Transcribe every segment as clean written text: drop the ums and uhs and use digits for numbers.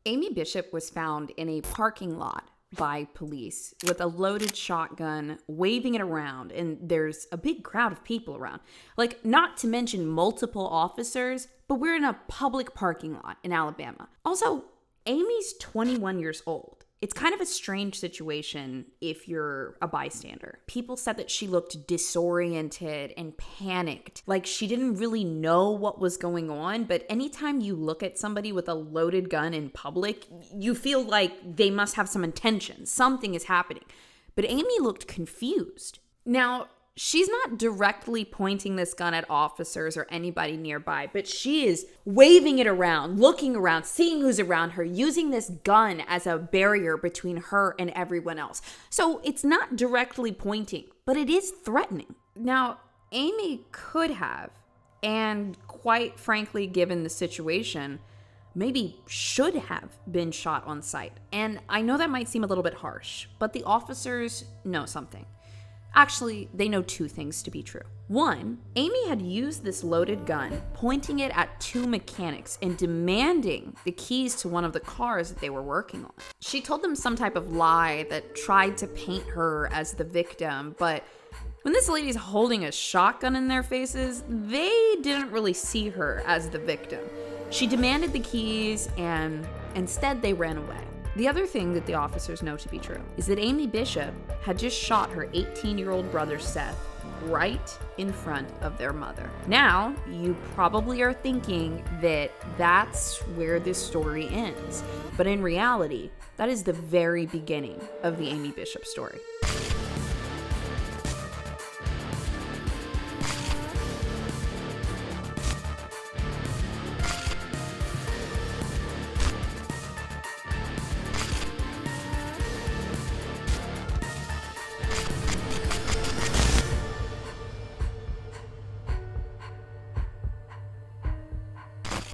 Amy Bishop was found in a parking lot by police with a loaded shotgun, waving it around, and there's a big crowd of people around. Like, not to mention multiple officers, but we're in a public parking lot in Alabama. Also, Amy's 21 years old. It's kind of a strange situation if you're a bystander. People said that she looked disoriented and panicked, like she didn't really know what was going on. But anytime you look at somebody with a loaded gun in public, you feel like they must have some intention. Something is happening. But Amy looked confused. Now, she's not directly pointing this gun at officers or anybody nearby, but she is waving it around, looking around, seeing who's around her, using this gun as a barrier between her and everyone else. So it's not directly pointing, but it is threatening. Now, Amy could have, and quite frankly, given the situation, maybe should have been shot on sight. And I know that might seem a little bit harsh, but the officers know something. Actually, they know two things to be true. One, Amy had used this loaded gun, pointing it at two mechanics and demanding the keys to one of the cars that they were working on. She told them some type of lie that tried to paint her as the victim, but when this lady's holding a shotgun in their faces, they didn't really see her as the victim. She demanded the keys, and instead they ran away. The other thing that the officers know to be true is that Amy Bishop had just shot her 18-year-old brother Seth right in front of their mother. Now, you probably are thinking that that's where this story ends. But in reality, that is the very beginning of the Amy Bishop story.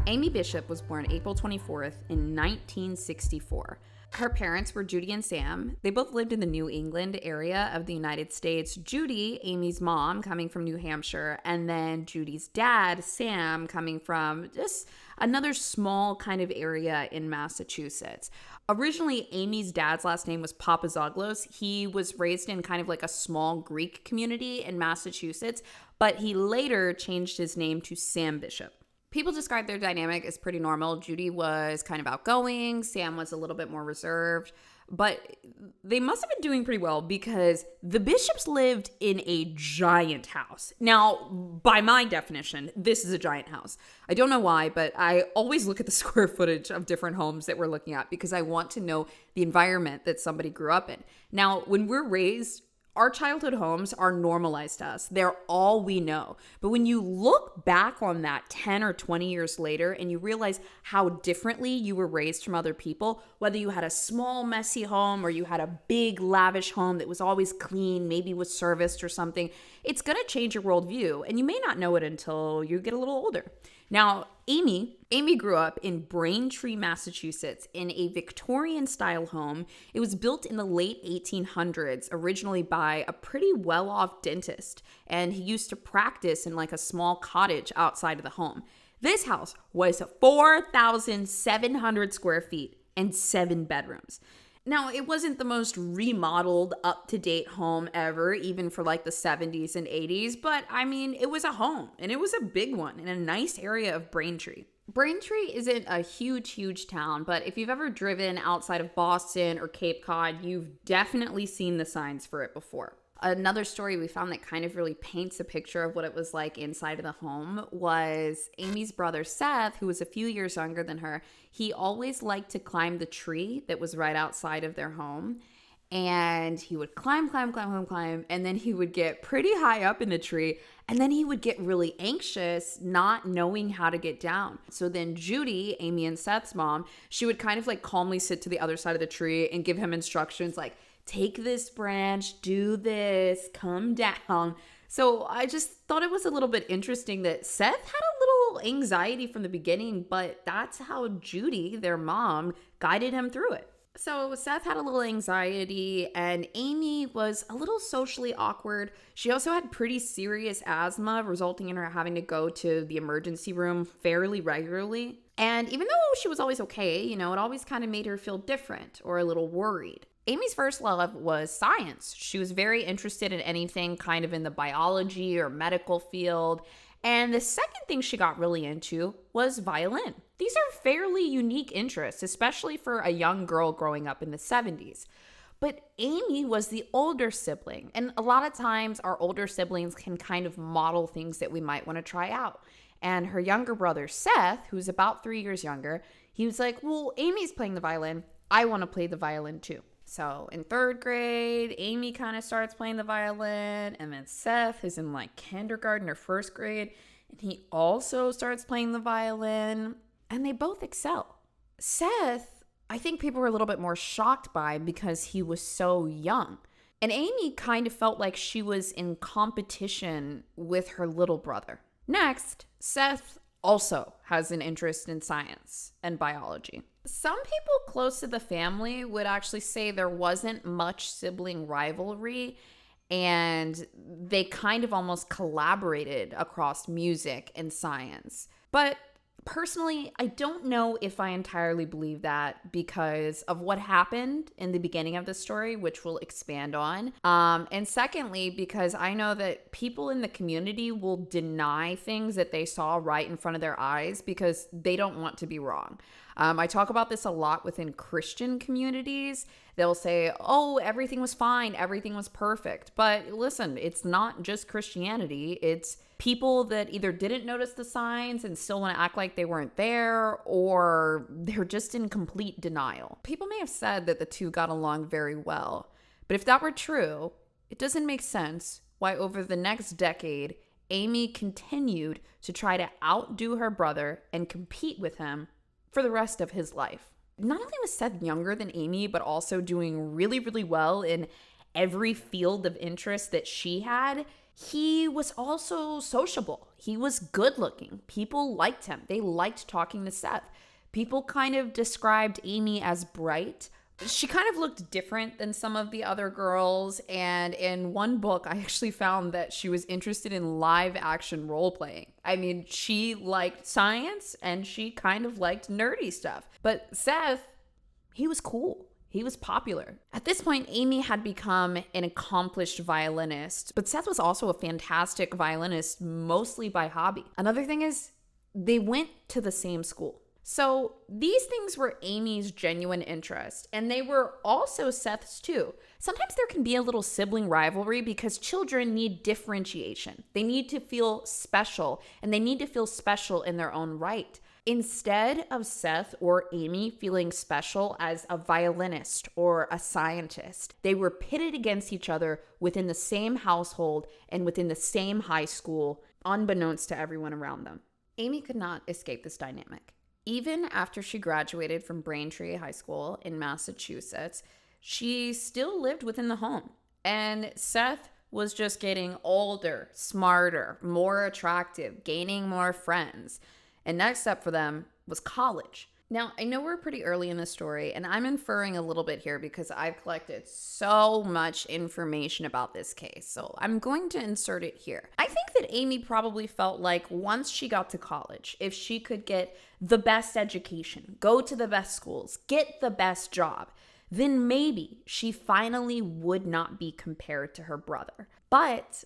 Amy Bishop was born April 24th in 1964. Her parents were Judy and Sam. They both lived in the New England area of the United States. Judy, Amy's mom, coming from New Hampshire, and then Judy's dad, Sam, coming from just another small kind of area in Massachusetts. Originally, Amy's dad's last name was Papazoglos. He was raised in kind of like a small Greek community in Massachusetts, but he later changed his name to Sam Bishop. People describe their dynamic as pretty normal. Judy was kind of outgoing. Sam was a little bit more reserved. But they must have been doing pretty well because the Bishops lived in a giant house. Now, by my definition, this is a giant house. I don't know why, but I always look at the square footage of different homes that we're looking at because I want to know the environment that somebody grew up in. Now, when we're raised, our childhood homes are normalized to us. They're all we know. But when you look back on that 10 or 20 years later and you realize how differently you were raised from other people, whether you had a small, messy home or you had a big, lavish home that was always clean, maybe was serviced or something, it's going to change your worldview. And you may not know it until you get a little older. Now, Amy grew up in Braintree, Massachusetts, in a Victorian-style home. It was built in the late 1800s, originally by a pretty well-off dentist, and he used to practice in like a small cottage outside of the home. This house was 4,700 square feet and 7 bedrooms. Now, it wasn't the most remodeled, up-to-date home ever, even for like the 70s and 80s, but I mean, it was a home, and it was a big one in a nice area of Braintree. Braintree isn't a huge town, but if you've ever driven outside of Boston or Cape Cod, you've definitely seen the signs for it before. Another story we found that kind of really paints a picture of what it was like inside of the home was Amy's brother Seth, who was a few years younger than her. He always liked to climb the tree that was right outside of their home. And he would climb, and then he would get pretty high up in the tree, and then he would get really anxious, not knowing how to get down. So then Judy, Amy and Seth's mom, she would kind of like calmly sit to the other side of the tree and give him instructions like, take this branch, do this, come down. So I just thought it was a little bit interesting that Seth had a little anxiety from the beginning, but that's how Judy, their mom, guided him through it. So Seth had a little anxiety and Amy was a little socially awkward. She also had pretty serious asthma, resulting in her having to go to the emergency room fairly regularly. And even though she was always okay, it always kind of made her feel different or a little worried. Amy's first love was science. She was very interested in anything kind of in the biology or medical field. And the second thing she got really into was violin. These are fairly unique interests, especially for a young girl growing up in the 70s. But Amy was the older sibling, and a lot of times our older siblings can kind of model things that we might want to try out. And her younger brother, Seth, who's about 3 years younger, he was like, well, Amy's playing the violin. I want to play the violin too. So in third grade, Amy kind of starts playing the violin, and then Seth is in like kindergarten or first grade, and he also starts playing the violin, and they both excel. Seth, I think people were a little bit more shocked by because he was so young. And Amy kind of felt like she was in competition with her little brother. Next, Seth also has an interest in science and biology. Some people close to the family would actually say there wasn't much sibling rivalry, and they kind of almost collaborated across music and science. But personally, I don't know if I entirely believe that because of what happened in the beginning of the story, which we'll expand on. And secondly, because I know that people in the community will deny things that they saw right in front of their eyes because they don't want to be wrong. I talk about this a lot within Christian communities. They'll say, oh, everything was fine, everything was perfect. But listen, it's not just Christianity. It's people that either didn't notice the signs and still want to act like they weren't there, or they're just in complete denial. People may have said that the two got along very well, but if that were true, it doesn't make sense why over the next decade, Amy continued to try to outdo her brother and compete with him for the rest of his life. Not only was Seth younger than Amy, but also doing really, really well in every field of interest that she had. He was also sociable. He was good looking. People liked him. They liked talking to Seth. People kind of described Amy as bright. She kind of looked different than some of the other girls. And in one book, I actually found that she was interested in live action role playing. I mean, she liked science and she kind of liked nerdy stuff. But Seth, he was cool. He was popular. At this point, Amy had become an accomplished violinist, but Seth was also a fantastic violinist, mostly by hobby. Another thing is, they went to the same school. So these things were Amy's genuine interest, and they were also Seth's too. Sometimes there can be a little sibling rivalry because children need differentiation. They need to feel special, and they need to feel special in their own right. Instead of Seth or Amy feeling special as a violinist or a scientist, they were pitted against each other within the same household and within the same high school, unbeknownst to everyone around them. Amy could not escape this dynamic. Even after she graduated from Braintree High School in Massachusetts, she still lived within the home. And Seth was just getting older, smarter, more attractive, gaining more friends. And next up for them was college. Now, I know we're pretty early in the story, and I'm inferring a little bit here because I've collected so much information about this case. So I'm going to insert it here. I think that Amy probably felt like once she got to college, if she could get the best education, go to the best schools, get the best job, then maybe she finally would not be compared to her brother. But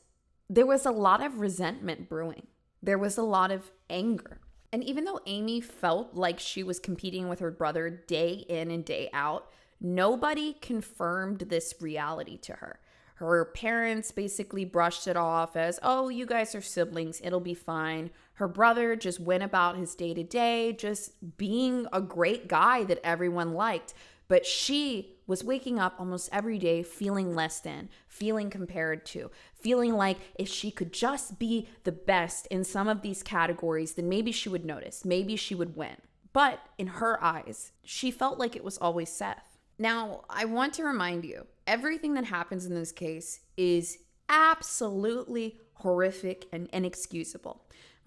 there was a lot of resentment brewing. There was a lot of anger. And even though Amy felt like she was competing with her brother day in and day out, nobody confirmed this reality to her. Her parents basically brushed it off as, oh, you guys are siblings, it'll be fine. Her brother just went about his day-to-day, just being a great guy that everyone liked. But she was waking up almost every day feeling less than, feeling compared to, feeling like if she could just be the best in some of these categories, then maybe she would notice, maybe she would win. But in her eyes, she felt like it was always Seth. Now, I want to remind you, everything that happens in this case is absolutely horrific and inexcusable.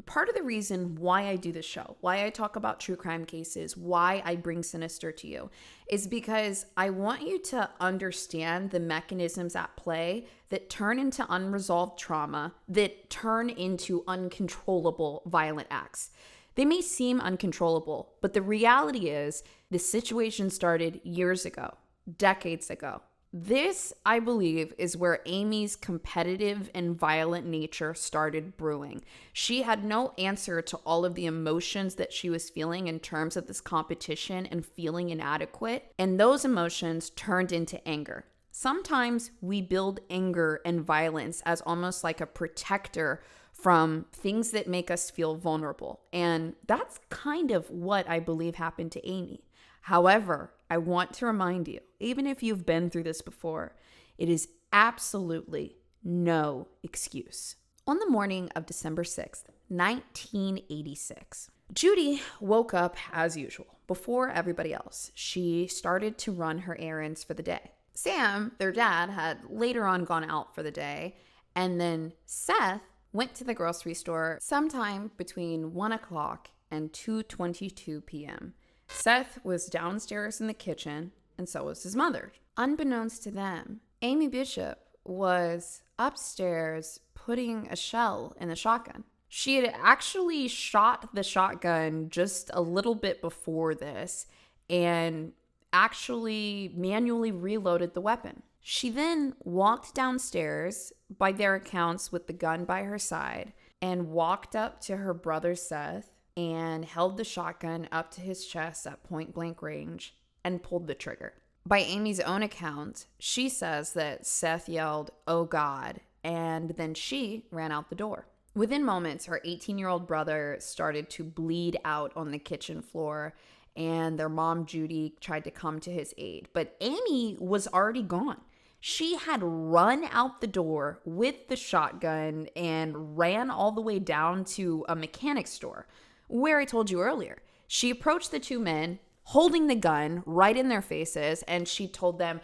Part of the reason why I do this show, why I talk about true crime cases, why I bring Sinister to you, is because I want you to understand the mechanisms at play that turn into unresolved trauma, that turn into uncontrollable violent acts. They may seem uncontrollable, but the reality is this situation started years ago, decades ago. This, I believe, is where Amy's competitive and violent nature started brewing. She had no answer to all of the emotions that she was feeling in terms of this competition and feeling inadequate, and those emotions turned into anger. Sometimes we build anger and violence as almost like a protector from things that make us feel vulnerable, and that's kind of what I believe happened to Amy. However, I want to remind you, even if you've been through this before, it is absolutely no excuse. On the morning of December 6th, 1986, Judy woke up as usual. Before everybody else, she started to run her errands for the day. Sam, their dad, had later on gone out for the day, and then Seth went to the grocery store sometime between 1 o'clock and 2:22 p.m. Seth was downstairs in the kitchen, and so was his mother. Unbeknownst to them, Amy Bishop was upstairs putting a shell in the shotgun. She had actually shot the shotgun just a little bit before this and actually manually reloaded the weapon. She then walked downstairs, by their accounts, with the gun by her side, and walked up to her brother Seth and held the shotgun up to his chest at point blank range and pulled the trigger. By Amy's own account, she says that Seth yelled, "Oh God," and then she ran out the door. Within moments, her 18-year-old brother started to bleed out on the kitchen floor, and their mom, Judy, tried to come to his aid. But Amy was already gone. She had run out the door with the shotgun and ran all the way down to a mechanic store, where I told you earlier. She approached the two men holding the gun right in their faces, and she told them,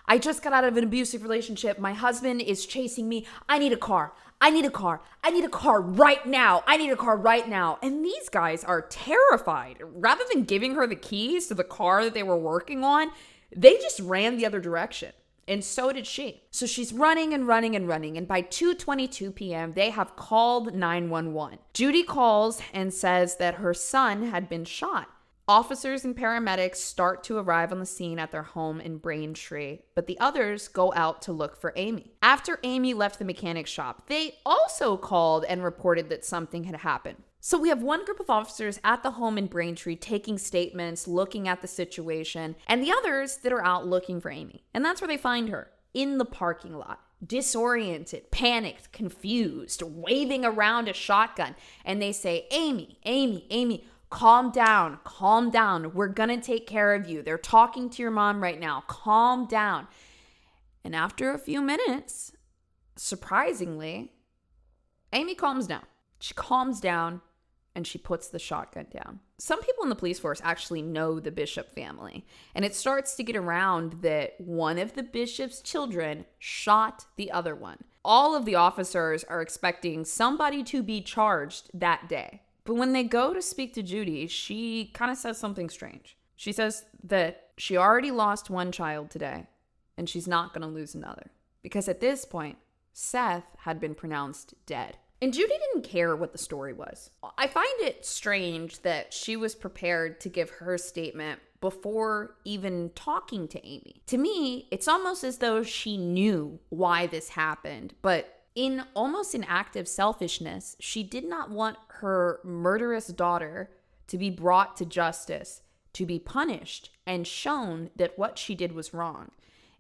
"I just got out of an abusive relationship. My husband is chasing me. I need a car. I need a car. I need a car right now. I need a car right now." And these guys are terrified. Rather than giving her the keys to the car that they were working on, they just ran the other direction. And so did she. So she's running and running and running. And by 2:22 p.m., they have called 911. Judy calls and says that her son had been shot. Officers and paramedics start to arrive on the scene at their home in Braintree, but the others go out to look for Amy. After Amy left the mechanic shop, they also called and reported that something had happened. So we have one group of officers at the home in Braintree taking statements, looking at the situation, and the others that are out looking for Amy. And that's where they find her, in the parking lot, disoriented, panicked, confused, waving around a shotgun. And they say, "Amy, Amy, Amy, calm down, calm down. We're gonna take care of you. They're talking to your mom right now. Calm down." And after a few minutes, surprisingly, Amy calms down. She calms down and she puts the shotgun down. Some people in the police force actually know the Bishop family, and it starts to get around that one of the Bishop's children shot the other one. All of the officers are expecting somebody to be charged that day. But when they go to speak to Judy, she kind of says something strange. She says that she already lost one child today, and she's not going to lose another. Because at this point, Seth had been pronounced dead. And Judy didn't care what the story was. I find it strange that she was prepared to give her statement before even talking to Amy. To me, it's almost as though she knew why this happened, but in almost an act of selfishness, she did not want her murderous daughter to be brought to justice, to be punished, and shown that what she did was wrong.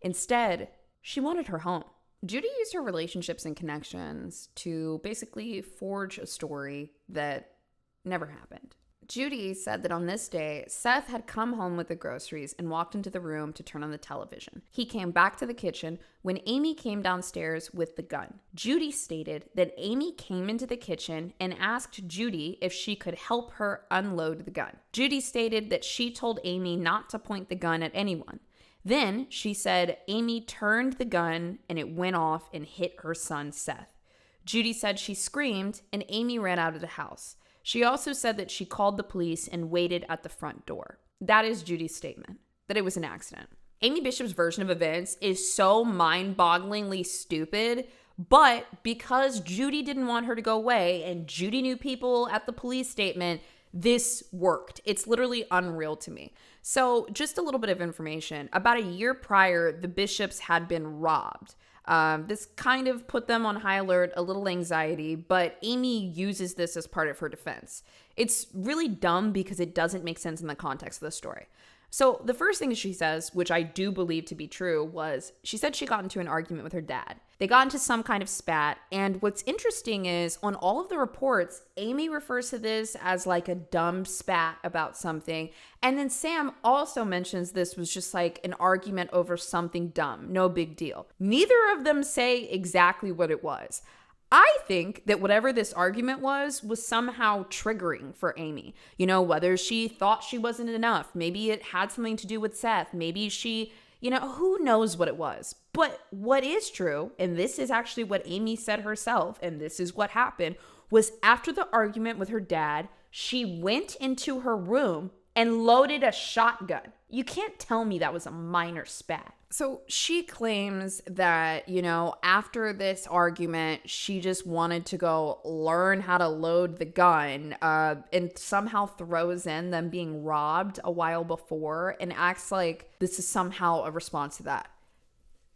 Instead, she wanted her home. Judy used her relationships and connections to basically forge a story that never happened. Judy said that on this day, Seth had come home with the groceries and walked into the room to turn on the television. He came back to the kitchen when Amy came downstairs with the gun. Judy stated that Amy came into the kitchen and asked Judy if she could help her unload the gun. Judy stated that she told Amy not to point the gun at anyone. Then she said Amy turned the gun and it went off and hit her son, Seth. Judy said she screamed and Amy ran out of the house. She also said that she called the police and waited at the front door. That is Judy's statement, that it was an accident. Amy Bishop's version of events is so mind-bogglingly stupid, but because Judy didn't want her to go away and Judy knew people at the police statement, this worked. It's literally unreal to me. So just a little bit of information. About a year prior, the Bishops had been robbed. This kind of put them on high alert, a little anxiety, but Amy uses this as part of her defense. It's really dumb because it doesn't make sense in the context of the story. So the first thing she says, which I do believe to be true, was she said she got into an argument with her dad. They got into some kind of spat, and what's interesting is on all of the reports, Amy refers to this as like a dumb spat about something, and then Sam also mentions this was just like an argument over something dumb, no big deal. Neither of them say exactly what it was. I think that whatever this argument was somehow triggering for Amy. You know, whether she thought she wasn't enough, maybe it had something to do with Seth, maybe she, who knows what it was. But what is true, and this is actually what Amy said herself, and this is what happened, was after the argument with her dad, she went into her room and loaded a shotgun. You can't tell me that was a minor spat. So she claims that, after this argument, she just wanted to go learn how to load the gun, and somehow throws in them being robbed a while before and acts like this is somehow a response to that.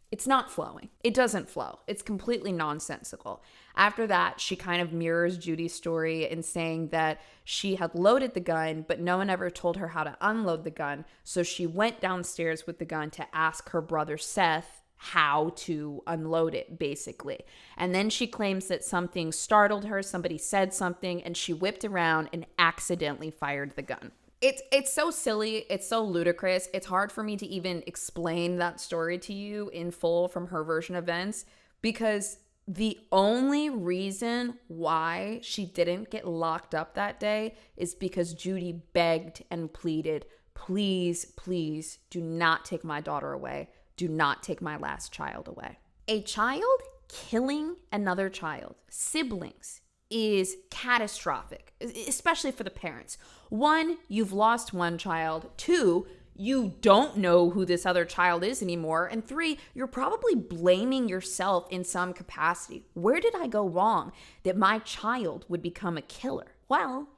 It's not flowing. It doesn't flow. It's completely nonsensical. After that, she kind of mirrors Judy's story in saying that she had loaded the gun, but no one ever told her how to unload the gun. So she went downstairs with the gun to ask her brother Seth how to unload it, basically. And then she claims that something startled her. Somebody said something, and she whipped around and accidentally fired the gun. It's so silly. It's so ludicrous. It's hard for me to even explain that story to you in full from her version of events, because the only reason why she didn't get locked up that day is because Judy begged and pleaded, please, please do not take my daughter away. Do not take my last child away. A child killing another child, siblings, is catastrophic, especially for the parents. One, you've lost one child. Two, you don't know who this other child is anymore. And three, you're probably blaming yourself in some capacity. Where did I go wrong that my child would become a killer? Well,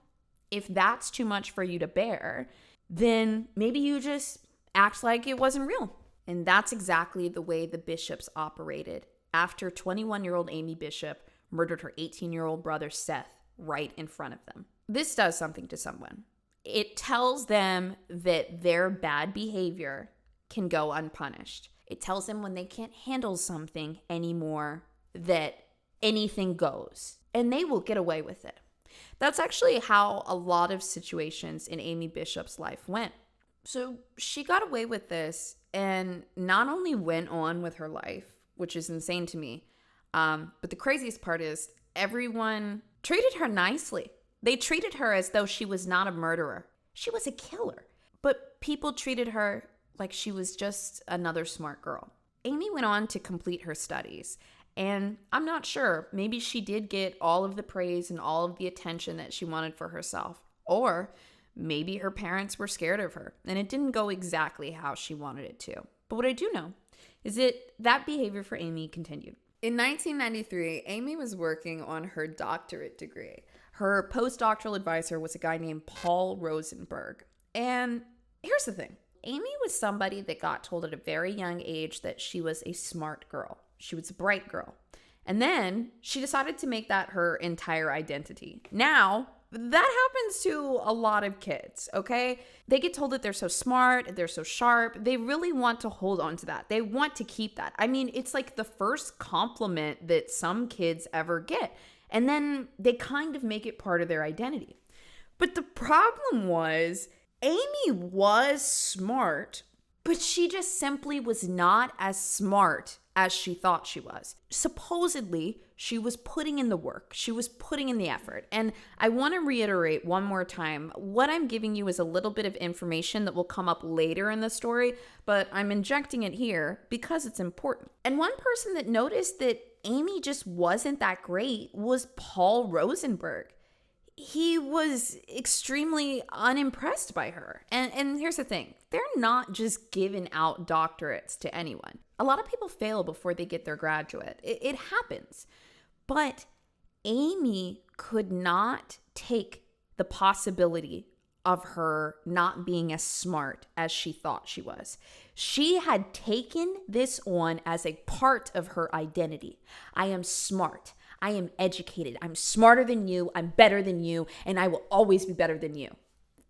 if that's too much for you to bear, then maybe you just act like it wasn't real. And that's exactly the way the Bishops operated after 21-year-old Amy Bishop murdered her 18-year-old brother Seth right in front of them. This does something to someone. It tells them that their bad behavior can go unpunished. It tells them when they can't handle something anymore that anything goes, and they will get away with it. That's actually how a lot of situations in Amy Bishop's life went. So she got away with this and not only went on with her life, which is insane to me, but the craziest part is everyone treated her nicely. They treated her as though she was not a murderer. She was a killer. But people treated her like she was just another smart girl. Amy went on to complete her studies. And I'm not sure, maybe she did get all of the praise and all of the attention that she wanted for herself. Or maybe her parents were scared of her and it didn't go exactly how she wanted it to. But what I do know is that behavior for Amy continued. In 1993, Amy was working on her doctorate degree. Her postdoctoral advisor was a guy named Paul Rosenberg. And here's the thing. Amy was somebody that got told at a very young age that she was a smart girl. She was a bright girl. And then she decided to make that her entire identity. Now, that happens to a lot of kids, okay? They get told that they're so smart, they're so sharp. They really want to hold on to that. They want to keep that. I mean, it's like the first compliment that some kids ever get. And then they kind of make it part of their identity. But the problem was, Amy was smart, but she just simply was not as smart as she thought she was. Supposedly, she was putting in the work. She was putting in the effort. And I want to reiterate one more time, what I'm giving you is a little bit of information that will come up later in the story, but I'm injecting it here because it's important. And one person that noticed that Amy just wasn't that great was Paul Rosenberg. He was extremely unimpressed by her. And here's the thing. They're not just giving out doctorates to anyone. A lot of people fail before they get their graduate. It happens. But Amy could not take the possibility of her not being as smart as she thought she was. She had taken this on as a part of her identity. I am smart. I am educated. I'm smarter than you. I'm better than you. And I will always be better than you.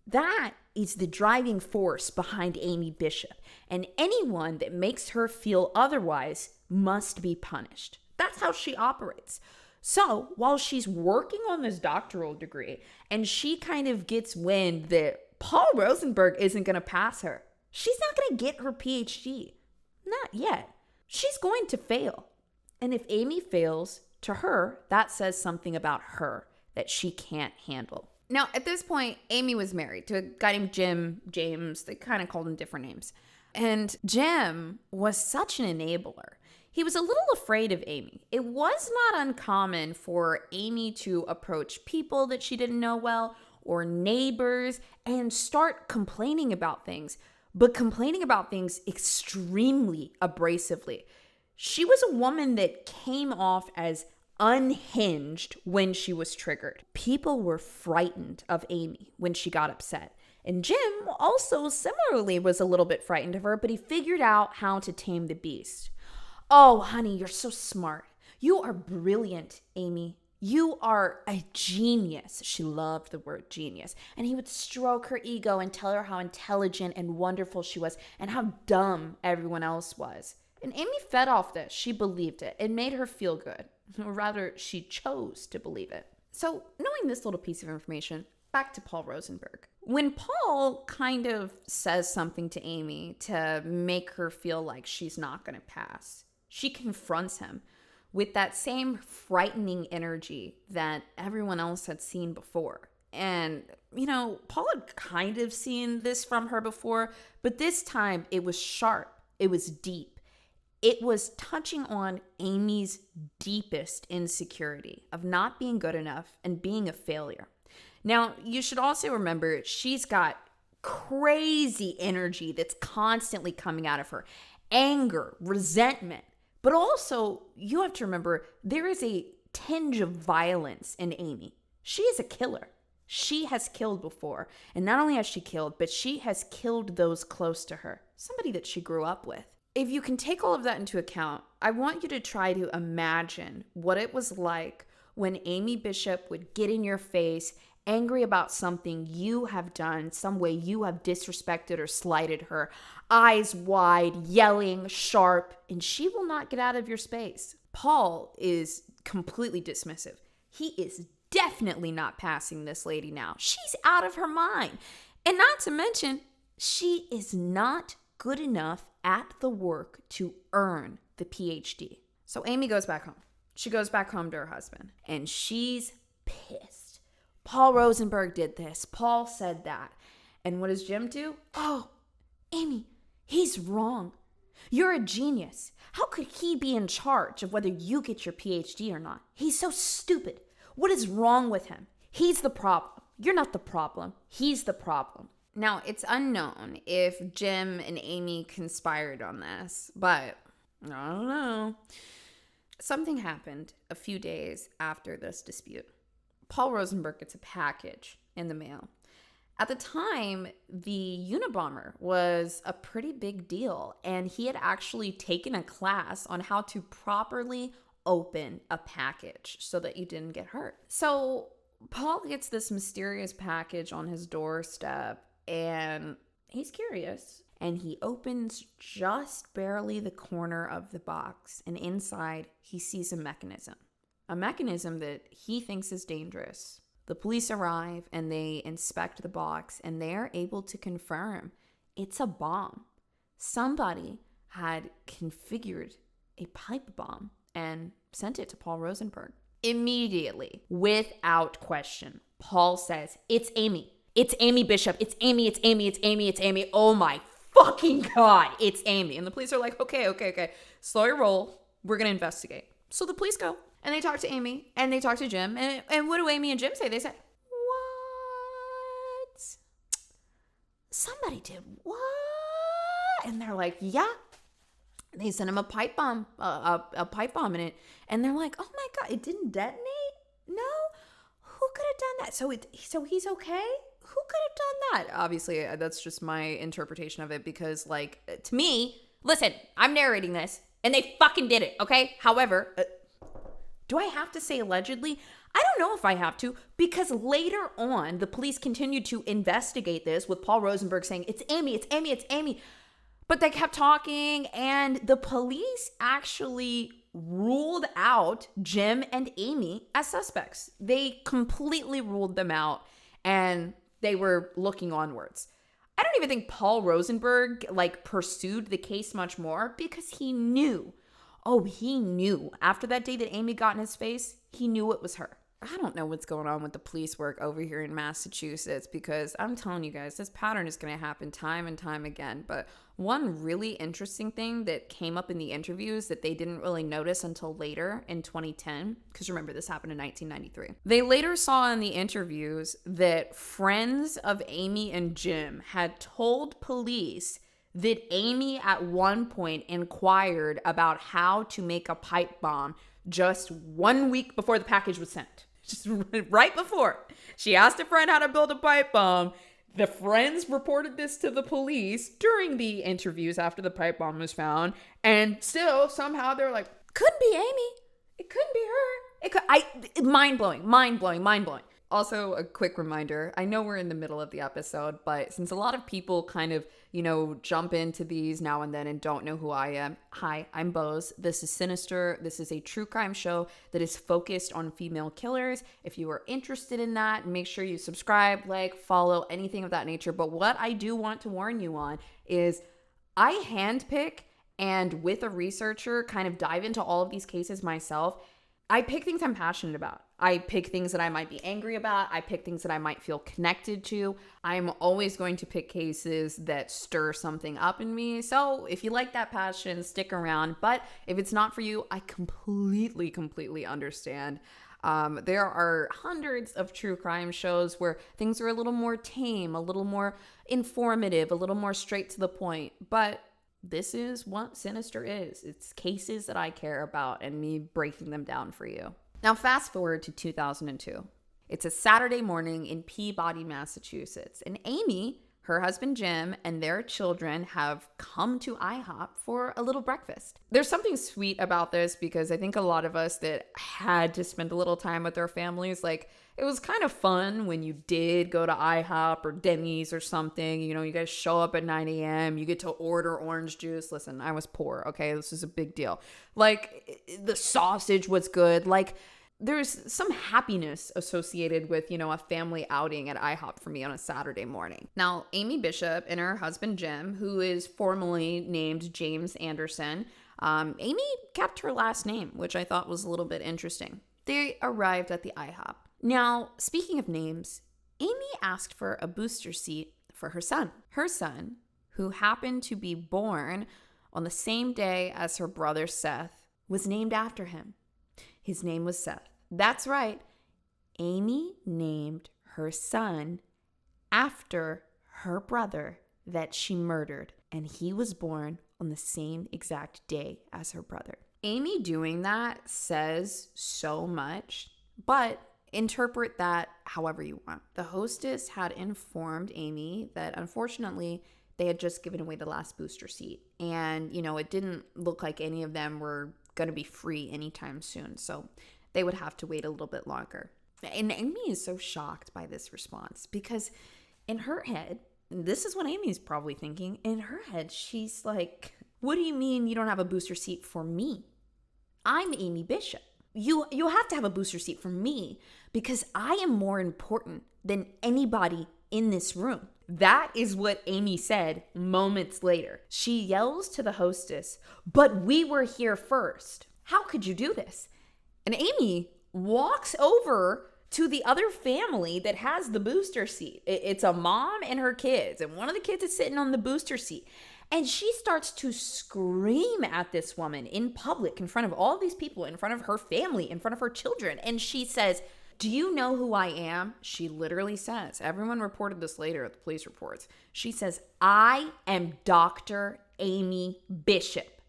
That is the driving force behind Amy Bishop. And anyone that makes her feel otherwise must be punished. That's how she operates. So while she's working on this doctoral degree and she kind of gets wind that Paul Rosenberg isn't going to pass her, she's not going to get her PhD. Not yet. She's going to fail. And if Amy fails, to her, that says something about her that she can't handle. Now, at this point, Amy was married to a guy named Jim, James. They kind of called him different names. And Jim was such an enabler. He was a little afraid of Amy. It was not uncommon for Amy to approach people that she didn't know well or neighbors and start complaining about things, but complaining about things extremely abrasively. She was a woman that came off as unhinged when she was triggered. People were frightened of Amy when she got upset. And Jim also similarly was a little bit frightened of her, but he figured out how to tame the beast. Oh, honey, you're so smart. You are brilliant, Amy. You are a genius. She loved the word genius. And he would stroke her ego and tell her how intelligent and wonderful she was and how dumb everyone else was. And Amy fed off this. She believed it. It made her feel good. Or rather, she chose to believe it. So knowing this little piece of information, back to Paul Rosenberg. When Paul kind of says something to Amy to make her feel like she's not going to pass, she confronts him with that same frightening energy that everyone else had seen before. And, Paul had kind of seen this from her before, but this time it was sharp. It was deep. It was touching on Amy's deepest insecurity of not being good enough and being a failure. Now, you should also remember she's got crazy energy that's constantly coming out of her. Anger, resentment. But also, you have to remember, there is a tinge of violence in Amy. She is a killer. She has killed before. And not only has she killed, but she has killed those close to her. Somebody that she grew up with. If you can take all of that into account, I want you to try to imagine what it was like when Amy Bishop would get in your face, angry about something you have done, some way you have disrespected or slighted her, eyes wide, yelling, sharp, and she will not get out of your space. Paul is completely dismissive. He is definitely not passing this lady now. She's out of her mind. And not to mention, she is not good enough at the work to earn the PhD. So Amy goes back home. She goes back home to her husband, and she's pissed. Paul Rosenberg did this. Paul said that. And what does Jim do? Oh, Amy, he's wrong. You're a genius. How could he be in charge of whether you get your PhD or not? He's so stupid. What is wrong with him? He's the problem. You're not the problem. He's the problem. Now, it's unknown if Jim and Amy conspired on this, but I don't know. Something happened a few days after this dispute. Paul Rosenberg gets a package in the mail. At the time, the Unabomber was a pretty big deal, and he had actually taken a class on how to properly open a package so that you didn't get hurt. So Paul gets this mysterious package on his doorstep, and he's curious. And he opens just barely the corner of the box, and inside he sees a mechanism that he thinks is dangerous. The police arrive and they inspect the box, and they're able to confirm it's a bomb. Somebody had configured a pipe bomb and sent it to Paul Rosenberg. Immediately, without question, Paul says, "It's Amy. It's Amy Bishop. It's Amy. It's Amy. It's Amy. It's Amy. Oh my fucking God, it's Amy." And the police are like, okay. Slow your roll. We're going to investigate. So the police go and they talk to Amy and they talk to Jim. And what do Amy and Jim say? They say, "What? Somebody did what?" And they're like, "Yeah." They sent him a pipe bomb, a pipe bomb in it. And they're like, "Oh my God, it didn't detonate? No? Who could have done that?" So he's okay? Who could have done that? Obviously, that's just my interpretation of it because, like, to me, listen, I'm narrating this and they fucking did it, okay? However, do I have to say allegedly? I don't know if I have to, because later on, the police continued to investigate this with Paul Rosenberg saying, it's Amy, it's Amy, it's Amy. But they kept talking, and the police actually ruled out Jim and Amy as suspects. They completely ruled them out, and they were looking onwards. I don't even think Paul Rosenberg, like, pursued the case much more because he knew. Oh, he knew. After that day that Amy got in his face, he knew it was her. I don't know what's going on with the police work over here in Massachusetts because I'm telling you guys, this pattern is going to happen time and time again. But one really interesting thing that came up in the interviews that they didn't really notice until later in 2010, because remember, this happened in 1993. They later saw in the interviews that friends of Amy and Jim had told police that Amy at one point inquired about how to make a pipe bomb just 1 week before the package was sent. Just right before. She asked a friend how to build a pipe bomb. The friends reported this to the police during the interviews after the pipe bomb was found. And still, somehow, they're like, couldn't be Amy. It couldn't be her. Mind-blowing. Also, a quick reminder, I know we're in the middle of the episode, but since a lot of people kind of, jump into these now and then and don't know who I am, hi, I'm BOZE. This is Sinister. This is a true crime show that is focused on female killers. If you are interested in that, make sure you subscribe, like, follow, anything of that nature. But what I do want to warn you on is I handpick and with a researcher kind of dive into all of these cases myself. I pick things I'm passionate about. I pick things that I might be angry about. I pick things that I might feel connected to. I'm always going to pick cases that stir something up in me. So if you like that passion, stick around. But if it's not for you, I completely understand. There are hundreds of true crime shows where things are a little more tame, a little more informative, a little more straight to the point. But this is what Sinister is. It's cases that I care about and me breaking them down for you. Now, fast forward to 2002. It's a Saturday morning in Peabody, Massachusetts, and Amy, her husband Jim, and their children have come to IHOP for a little breakfast. There's something sweet about this because I think a lot of us that had to spend a little time with our families, like, it was kind of fun when you did go to IHOP or Denny's or something. You guys show up at 9 a.m. You get to order orange juice. Listen, I was poor, okay? This is a big deal. Like, the sausage was good. Like, there's some happiness associated with, a family outing at IHOP for me on a Saturday morning. Now, Amy Bishop and her husband, Jim, who is formally named James Anderson, Amy kept her last name, which I thought was a little bit interesting. They arrived at the IHOP. Now, speaking of names, Amy asked for a booster seat for her son. Her son, who happened to be born on the same day as her brother Seth, was named after him. His name was Seth. That's right. Amy named her son after her brother that she murdered, and he was born on the same exact day as her brother. Amy doing that says so much, but interpret that however you want. The hostess had informed Amy that unfortunately they had just given away the last booster seat. And, it didn't look like any of them were going to be free anytime soon. So they would have to wait a little bit longer. And Amy is so shocked by this response because in her head, this is what Amy's probably thinking. In her head, she's like, what do you mean you don't have a booster seat for me? I'm Amy Bishop. You have to have a booster seat for me because I am more important than anybody in this room. That is what Amy said moments later. She yells to the hostess, but we were here first. How could you do this? And Amy walks over to the other family that has the booster seat. It's a mom and her kids, and one of the kids is sitting on the booster seat. And she starts to scream at this woman in public, in front of all these people, in front of her family, in front of her children. And she says, do you know who I am? She literally says, everyone reported this later at the police reports. She says, I am Dr. Amy Bishop.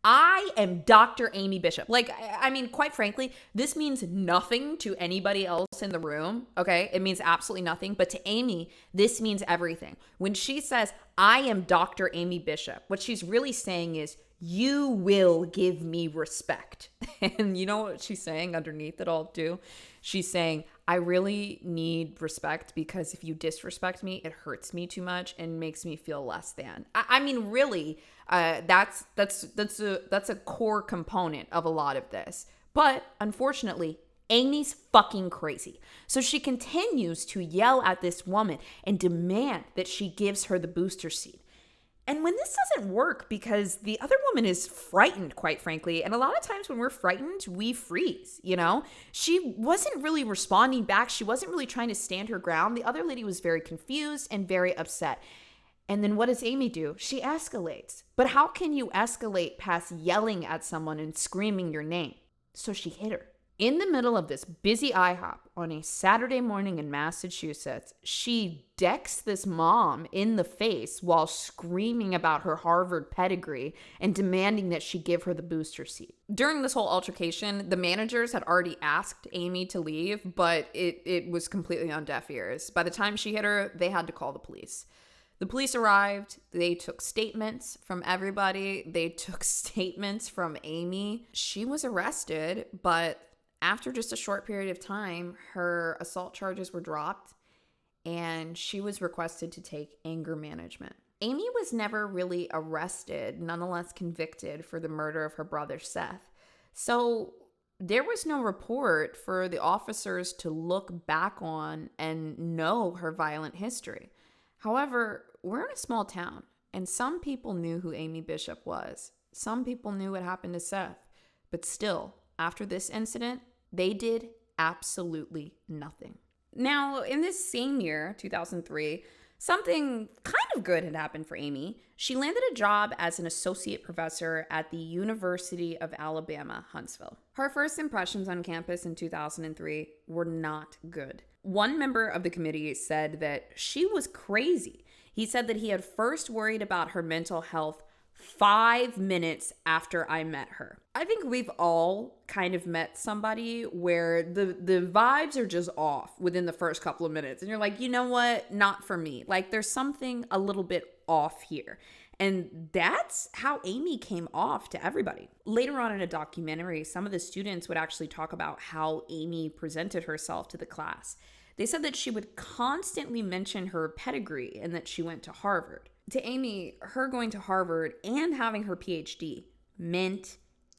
I am Dr. Amy Bishop. Like, I mean, quite frankly, this means nothing to anybody else in the room, okay? It means absolutely nothing. But to Amy, this means everything. When she says, I am Dr. Amy Bishop, what she's really saying is, you will give me respect. And you know what she's saying underneath it all, too? She's saying, I really need respect because if you disrespect me, it hurts me too much and makes me feel less than. I mean, really, that's a core component of a lot of this. But unfortunately, Amy's fucking crazy. So she continues to yell at this woman and demand that she gives her the booster seat. And when this doesn't work because the other woman is frightened, quite frankly, and a lot of times when we're frightened, we freeze, you know? She wasn't really responding back. She wasn't really trying to stand her ground. The other lady was very confused and very upset. And then what does Amy do? She escalates. But how can you escalate past yelling at someone and screaming your name? So she hit her. In the middle of this busy IHOP on a Saturday morning in Massachusetts, she decks this mom in the face while screaming about her Harvard pedigree and demanding that she give her the booster seat. During this whole altercation, the managers had already asked Amy to leave, but it was completely on deaf ears. By the time she hit her, they had to call the police. The police arrived. They took statements from everybody. They took statements from Amy. She was arrested, but after just a short period of time, her assault charges were dropped and she was requested to take anger management. Amy was never really arrested, nonetheless convicted for the murder of her brother Seth. So there was no report for the officers to look back on and know her violent history. However, we're in a small town and some people knew who Amy Bishop was. Some people knew what happened to Seth, but still, after this incident, they did absolutely nothing. Now, in this same year, 2003, something kind of good had happened for Amy. She landed a job as an associate professor at the University of Alabama Huntsville. Her first impressions on campus in 2003 were not good. One member of the committee said that she was crazy. He said that he had first worried about her mental health 5 minutes after I met her. I think we've all kind of met somebody where the vibes are just off within the first couple of minutes. And you're like, you know what? Not for me. Like there's something a little bit off here. And that's how Amy came off to everybody. Later on in a documentary, some of the students would actually talk about how Amy presented herself to the class. They said that she would constantly mention her pedigree and that she went to Harvard. To Amy, her going to Harvard and having her PhD meant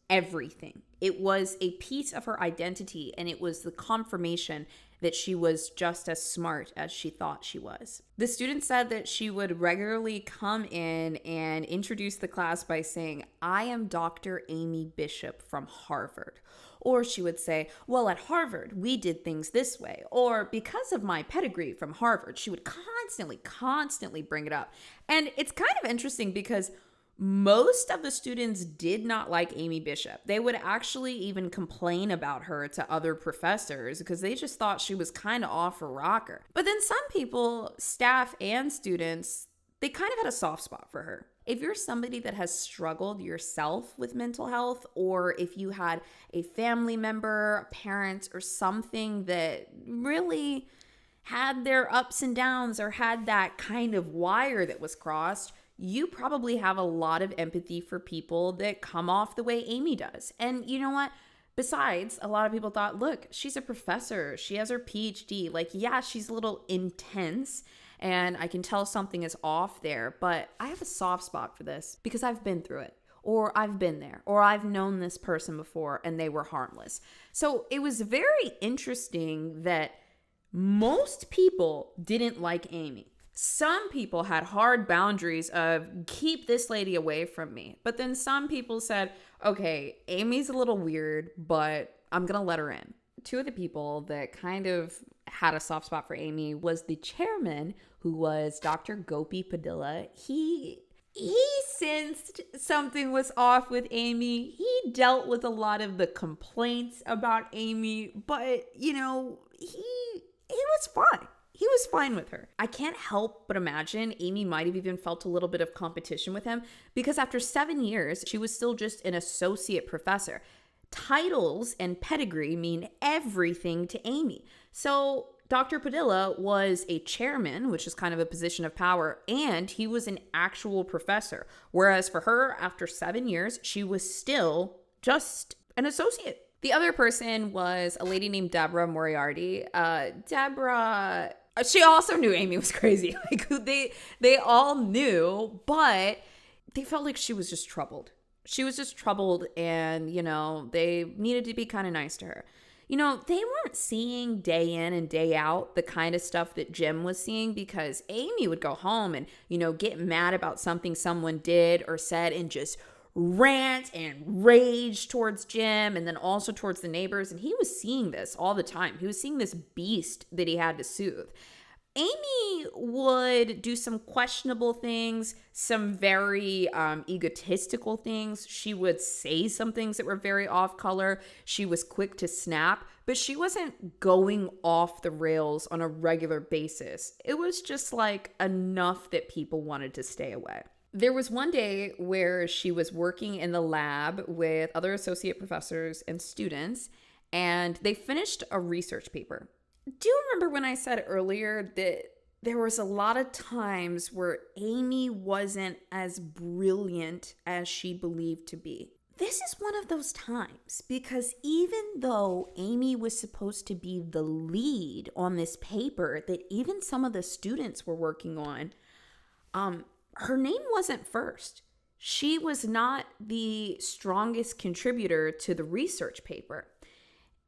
everything. It was a piece of her identity, and it was the confirmation that she was just as smart as she thought she was. The student said that she would regularly come in and introduce the class by saying, I am Dr. Amy Bishop from Harvard. Or she would say, well, at Harvard, we did things this way. Or because of my pedigree from Harvard, she would constantly bring it up. And it's kind of interesting because most of the students did not like Amy Bishop. They would actually even complain about her to other professors because they just thought she was kind of off her rocker. But then some people, staff and students, they kind of had a soft spot for her. If you're somebody that has struggled yourself with mental health, or if you had a family member, a parent, or something that really had their ups and downs or had that kind of wire that was crossed, you probably have a lot of empathy for people that come off the way Amy does. And you know what? Besides, a lot of people thought, look, she's a professor. She has her PhD. Like, yeah, she's a little intense. And I can tell something is off there, but I have a soft spot for this because I've been through it, or I've been there, or I've known this person before and they were harmless. So it was very interesting that most people didn't like Amy. Some people had hard boundaries of keep this lady away from me. But then some people said, okay, Amy's a little weird, but I'm going to let her in. Two of the people that kind of had a soft spot for Amy was the chairman, who was Dr. Gopi Padilla. He sensed something was off with Amy. He dealt with a lot of the complaints about Amy, but you know, he was fine. He was fine with her. I can't help but imagine Amy might have even felt a little bit of competition with him because after 7 years, she was still just an associate professor. Titles and pedigree mean everything to Amy. So Dr. Padilla was a chairman, which is kind of a position of power, and he was an actual professor. Whereas for her, after 7 years, she was still just an associate. The other person was a lady named Deborah Moriarty. Deborah, she also knew Amy was crazy. Like they all knew, but they felt like she was just troubled. She was just troubled, and, they needed to be kind of nice to her. They weren't seeing day in and day out the kind of stuff that Jim was seeing, because Amy would go home and, get mad about something someone did or said and just rant and rage towards Jim and then also towards the neighbors. And he was seeing this all the time. He was seeing this beast that he had to soothe. Amy would do some questionable things, some very egotistical things. She would say some things that were very off color. She was quick to snap, but she wasn't going off the rails on a regular basis. It was just like enough that people wanted to stay away. There was one day where she was working in the lab with other associate professors and students, and they finished a research paper. Do you remember when I said earlier that there was a lot of times where Amy wasn't as brilliant as she believed to be? This is one of those times, because even though Amy was supposed to be the lead on this paper that even some of the students were working on, her name wasn't first. She was not the strongest contributor to the research paper.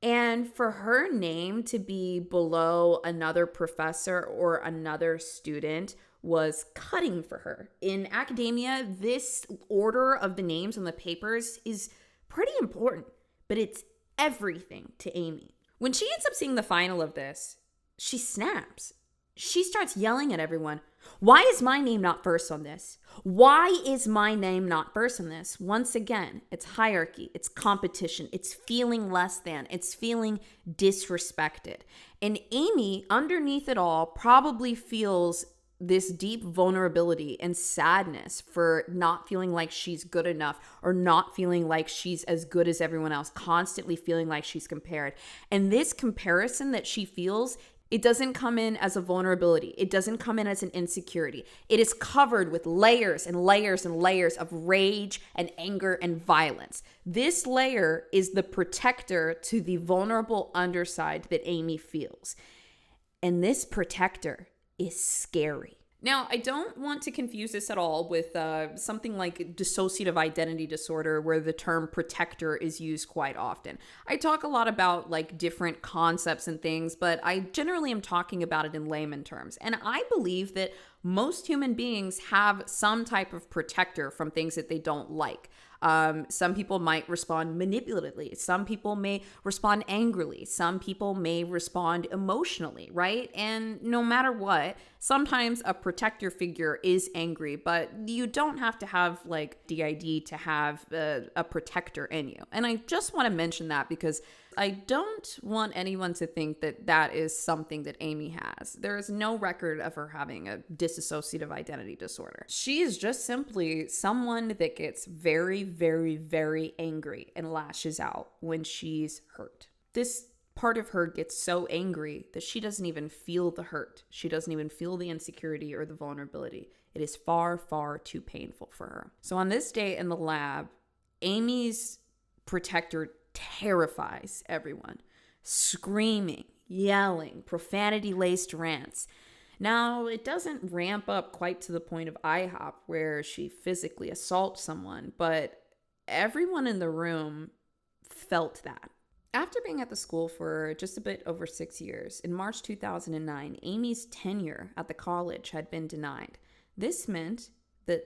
And for her name to be below another professor or another student was cutting for her. In academia, this order of the names on the papers is pretty important, but it's everything to Amy. When she ends up seeing the final of this, she snaps. She starts yelling at everyone, "Why is my name not first on this? Why is my name not first on this?" Once again, it's hierarchy, it's competition, it's feeling less than, it's feeling disrespected. And Amy, underneath it all, probably feels this deep vulnerability and sadness for not feeling like she's good enough or not feeling like she's as good as everyone else, constantly feeling like she's compared. And this comparison that she feels, it doesn't come in as a vulnerability. It doesn't come in as an insecurity. It is covered with layers and layers and layers of rage and anger and violence. This layer is the protector to the vulnerable underside that Amy feels. And this protector is scary. Now, I don't want to confuse this at all with something like dissociative identity disorder, where the term protector is used quite often. I talk a lot about like different concepts and things, but I generally am talking about it in layman terms. And I believe that most human beings have some type of protector from things that they don't like. Some people might respond manipulatively. Some people may respond angrily. Some people may respond emotionally, right? And no matter what, sometimes a protector figure is angry, but you don't have to have like DID to have a protector in you. And I just want to mention that because I don't want anyone to think that that is something that Amy has. There is no record of her having a dissociative identity disorder. She is just simply someone that gets very, very, very angry and lashes out when she's hurt. This part of her gets so angry that she doesn't even feel the hurt. She doesn't even feel the insecurity or the vulnerability. It is far, far too painful for her. So on this day in the lab, Amy's protector terrifies everyone, screaming, yelling, profanity-laced rants. Now, it doesn't ramp up quite to the point of IHOP where she physically assaults someone, but everyone in the room felt that. After being at the school for just a bit over 6 years, in March 2009, Amy's tenure at the college had been denied. This meant that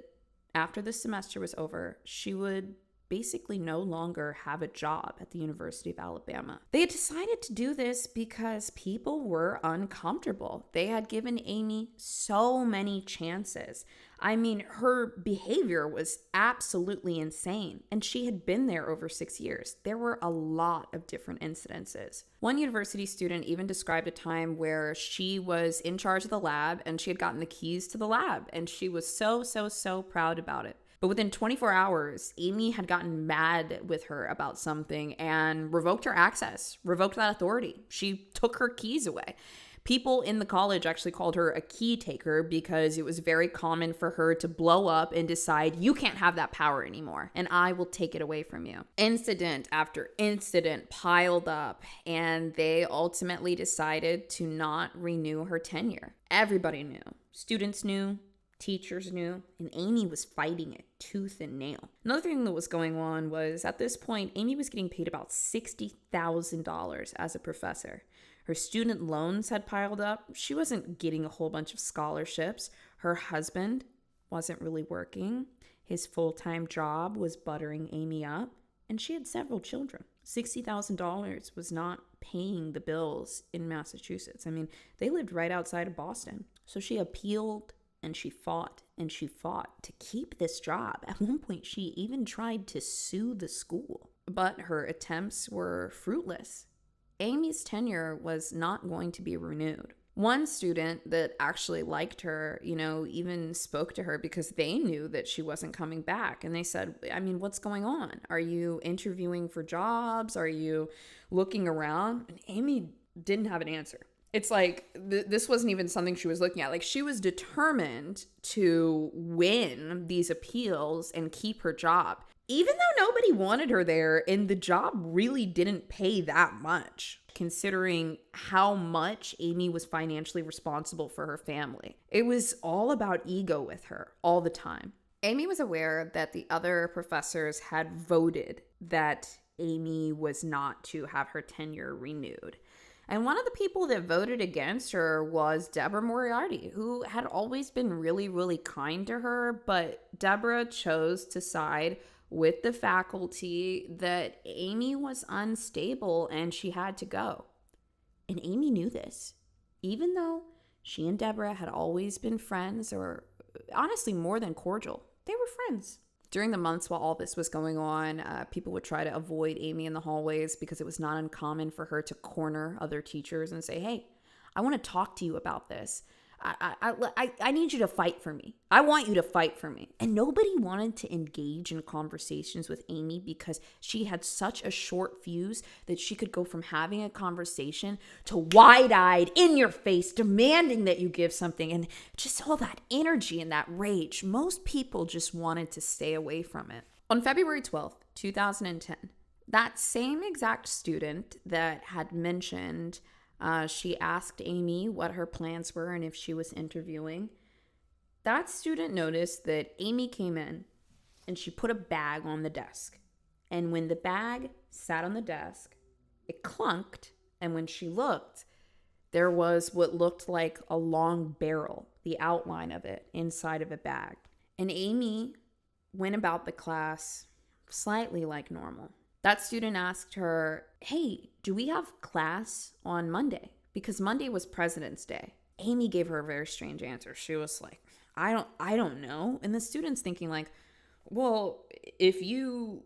after the semester was over, she would basically no longer have a job at the University of Alabama. They had decided to do this because people were uncomfortable. They had given Amy so many chances. I mean, her behavior was absolutely insane, and she had been there over 6 years. There were a lot of different incidences. One university student even described a time where she was in charge of the lab and she had gotten the keys to the lab, and she was so proud about it. But within 24 hours, Amy had gotten mad with her about something and revoked her access, revoked that authority. She took her keys away. People in the college actually called her a key taker because it was very common for her to blow up and decide, you can't have that power anymore, and I will take it away from you. Incident after incident piled up, and they ultimately decided to not renew her tenure. Everybody knew. Students knew. Teachers knew, and Amy was fighting it tooth and nail. Another thing that was going on was, at this point, Amy was getting paid about $60,000 as a professor. Her student loans had piled up. She wasn't getting a whole bunch of scholarships. Her husband wasn't really working. His full-time job was buttering Amy up, and she had several children. $60,000 was not paying the bills in Massachusetts. I mean, they lived right outside of Boston. So she appealed and she fought to keep this job. At one point, she even tried to sue the school, but her attempts were fruitless. Amy's tenure was not going to be renewed. One student that actually liked her, even spoke to her because they knew that she wasn't coming back. And they said, I mean, what's going on? Are you interviewing for jobs? Are you looking around? And Amy didn't have an answer. It's like this wasn't even something she was looking at. Like, she was determined to win these appeals and keep her job, even though nobody wanted her there and the job really didn't pay that much, considering how much Amy was financially responsible for her family. It was all about ego with her all the time. Amy was aware that the other professors had voted that Amy was not to have her tenure renewed. And one of the people that voted against her was Deborah Moriarty, who had always been really kind to her. But Deborah chose to side with the faculty that Amy was unstable and she had to go. And Amy knew this, even though she and Deborah had always been friends, or honestly more than cordial. They were friends. During the months while all this was going on, people would try to avoid Amy in the hallways because it was not uncommon for her to corner other teachers and say, hey, I want to talk to you about this. I need you to fight for me. I want you to fight for me. And nobody wanted to engage in conversations with Amy because she had such a short fuse that she could go from having a conversation to wide-eyed, in your face, demanding that you give something, and just all that energy and that rage. Most people just wanted to stay away from it. On February 12th, 2010, that same exact student that had mentioned she asked Amy what her plans were and if she was interviewing. That student noticed that Amy came in and she put a bag on the desk. And when the bag sat on the desk, it clunked. And when she looked, there was what looked like a long barrel, the outline of it, inside of a bag. And Amy went about the class slightly like normal. That student asked her, hey, do we have class on Monday? Because Monday was President's Day. Amy gave her a very strange answer. She was like, I don't know. And the student's thinking like, well, if you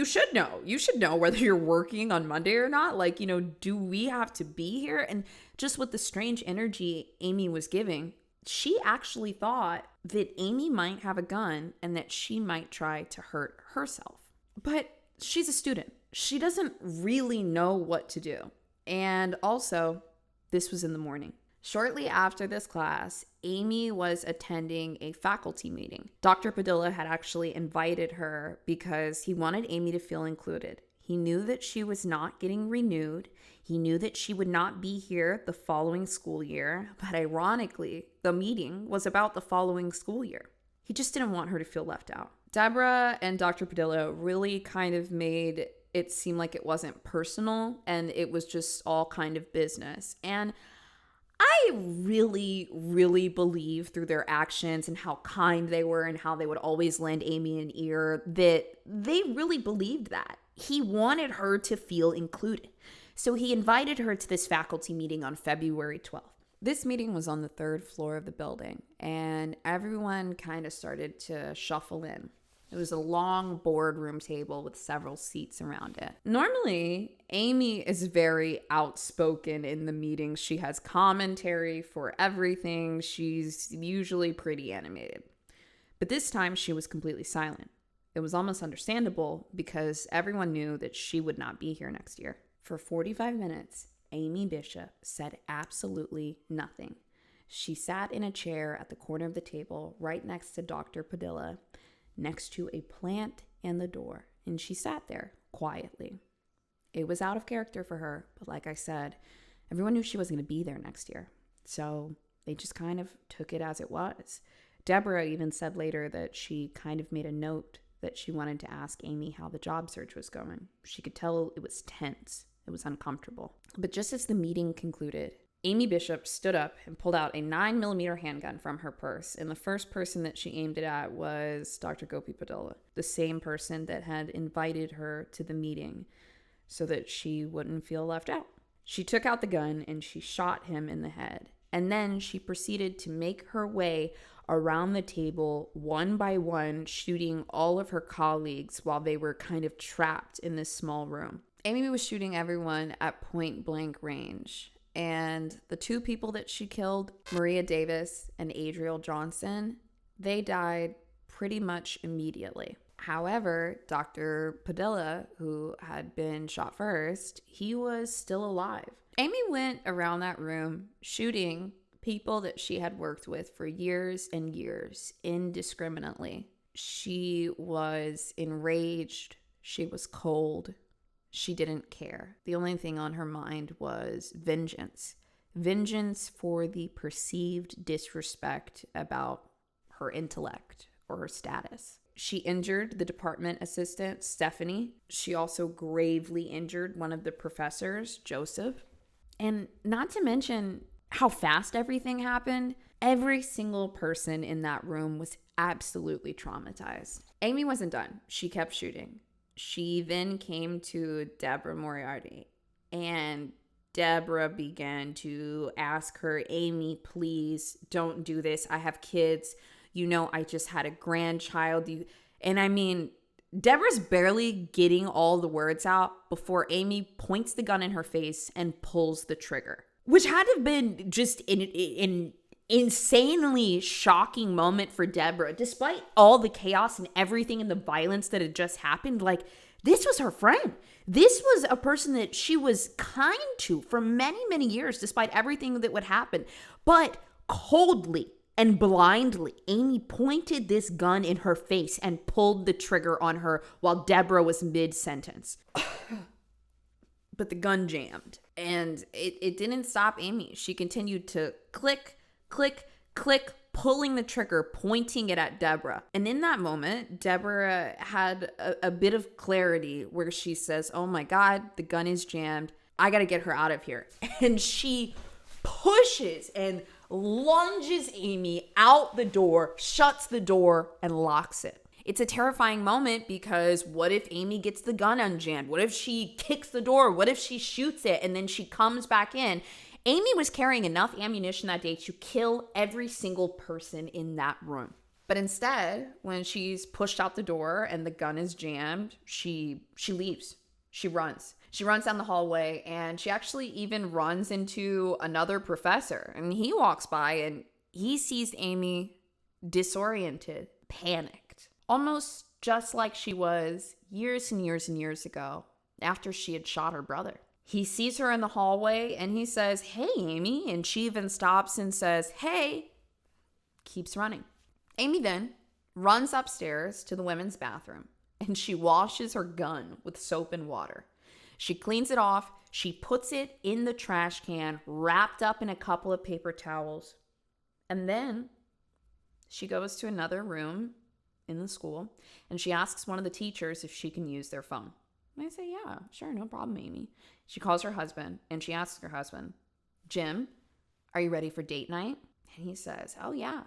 should know. You should know whether you're working on Monday or not. Like, do we have to be here? And just with the strange energy Amy was giving, she actually thought that Amy might have a gun and that she might try to hurt herself. But she's a student. She doesn't really know what to do. And also, this was in the morning. Shortly after this class, Amy was attending a faculty meeting. Dr. Padilla had actually invited her because he wanted Amy to feel included. He knew that she was not getting renewed. He knew that she would not be here the following school year. But ironically, the meeting was about the following school year. He just didn't want her to feel left out. Deborah and Dr. Padilla really kind of made it seem like it wasn't personal and it was just all kind of business. And I really, really believe through their actions and how kind they were and how they would always lend Amy an ear that they really believed that. He wanted her to feel included. So he invited her to this faculty meeting on February 12th. This meeting was on the 3rd floor of the building, and everyone kind of started to shuffle in. It was a long boardroom table with several seats around it. Normally, Amy is very outspoken in the meetings. She has commentary for everything. She's usually pretty animated. But this time, she was completely silent. It was almost understandable because everyone knew that she would not be here next year. For 45 minutes, Amy Bishop said absolutely nothing. She sat in a chair at the corner of the table right next to Dr. Padilla, next to a plant and the door, and she sat there quietly. It was out of character for her, but like I said, everyone knew she wasn't going to be there next year, so they just kind of took it as it was. Deborah even said later that she kind of made a note that she wanted to ask Amy how the job search was going. She could tell it was tense. It was uncomfortable. But just as the meeting concluded, Amy Bishop stood up and pulled out a 9mm handgun from her purse, and the first person that she aimed it at was Dr. Gopi Padilla, the same person that had invited her to the meeting so that she wouldn't feel left out. She took out the gun and she shot him in the head, and then she proceeded to make her way around the table one by one, shooting all of her colleagues while they were kind of trapped in this small room. Amy was shooting everyone at point blank range. And the 2 people that she killed, Maria Davis and Adriel Johnson, they died pretty much immediately. However, Dr. Padilla, who had been shot first, he was still alive. Amy went around that room shooting people that she had worked with for years and years indiscriminately. She was enraged. She was cold. She didn't care. The only thing on her mind was vengeance. Vengeance for the perceived disrespect about her intellect or her status. She injured the department assistant, Stephanie. She also gravely injured one of the professors, Joseph. And not to mention how fast everything happened, every single person in that room was absolutely traumatized. Amy wasn't done. She kept shooting. She then came to Deborah Moriarty, and Deborah began to ask her, Amy, please don't do this. I have kids. You know, I just had a grandchild. And I mean, Deborah's barely getting all the words out before Amy points the gun in her face and pulls the trigger, which had to have been just an insanely shocking moment for Deborah. Despite all the chaos and everything and the violence that had just happened, like, this was her friend. This was a person that she was kind to for many, many years, despite everything that would happen. But coldly and blindly, Amy pointed this gun in her face and pulled the trigger on her while Deborah was mid-sentence. But the gun jammed, and it didn't stop Amy. She continued to click, click, click, pulling the trigger, pointing it at Deborah. And in that moment, Deborah had a bit of clarity where she says, oh my God, the gun is jammed. I got to get her out of here. And she pushes and lunges Amy out the door, shuts the door, and locks it. It's a terrifying moment because what if Amy gets the gun unjammed? What if she kicks the door? What if she shoots it and then she comes back in? Amy was carrying enough ammunition that day to kill every single person in that room. But instead, when she's pushed out the door and the gun is jammed, she leaves. She runs. She runs down the hallway, and she actually even runs into another professor. And he walks by and he sees Amy disoriented, panicked, almost just like she was years and years and years ago after she had shot her brother. He sees her in the hallway and he says, hey, Amy. And she even stops and says, hey, keeps running. Amy then runs upstairs to the women's bathroom and she washes her gun with soap and water. She cleans it off. She puts it in the trash can, wrapped up in a couple of paper towels. And then she goes to another room in the school and she asks one of the teachers if she can use their phone. And I say, yeah, sure, no problem, Amy. She calls her husband and she asks her husband, Jim, "Are you ready for date night?" And he says, "Oh yeah,